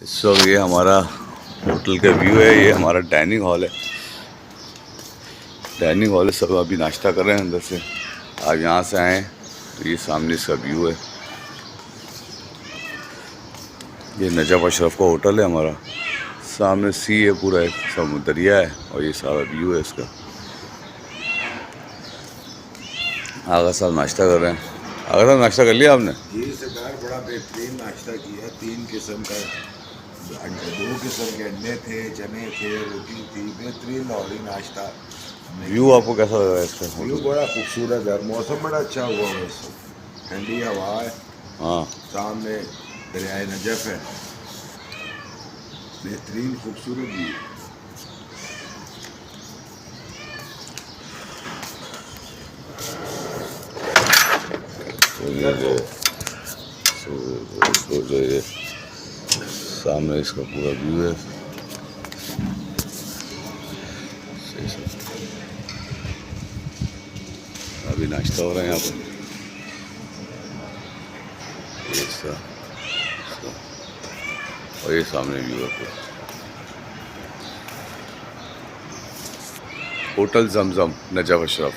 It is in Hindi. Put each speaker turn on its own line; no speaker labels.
इस वक्त ये हमारा होटल का व्यू है। ये हमारा डाइनिंग हॉल है। डाइनिंग हॉल है, सब अभी नाश्ता कर रहे हैं अंदर से। आप यहाँ से आएँ तो ये सामने इसका व्यू है। ये नजफ़ अशरफ का होटल है हमारा। सामने सी है, पूरा एक समुद्र दरिया है और ये सारा व्यू है इसका। आगा साहब नाश्ता कर रहे हैं। आगा साहब नाश्ता कर लिया आपने?
जी सरकार, बड़ा बेहतरीन नाश्ता किया। 3 किस्म का 2 किस्म के अंडे थे, चने थे, रोटी थी। बेहतरीन लाहौरी नाश्ता।
व्यू आपको कैसा लगा इसका?
व्यू बड़ा खूबसूरत है। मौसम बड़ा अच्छा हुआ है, ठंडी हवा है।
हाँ,
सामने दरियाए नजफ़ है। बेहतरीन खूबसूरत व्यू।
ये सामने इसका पूरा व्यू है। अभी नाश्ता हो रहा है यहाँ पर। ये इसका और ये सामने व्यू है पूरा। होटल जमजम नजफ़ अशरफ।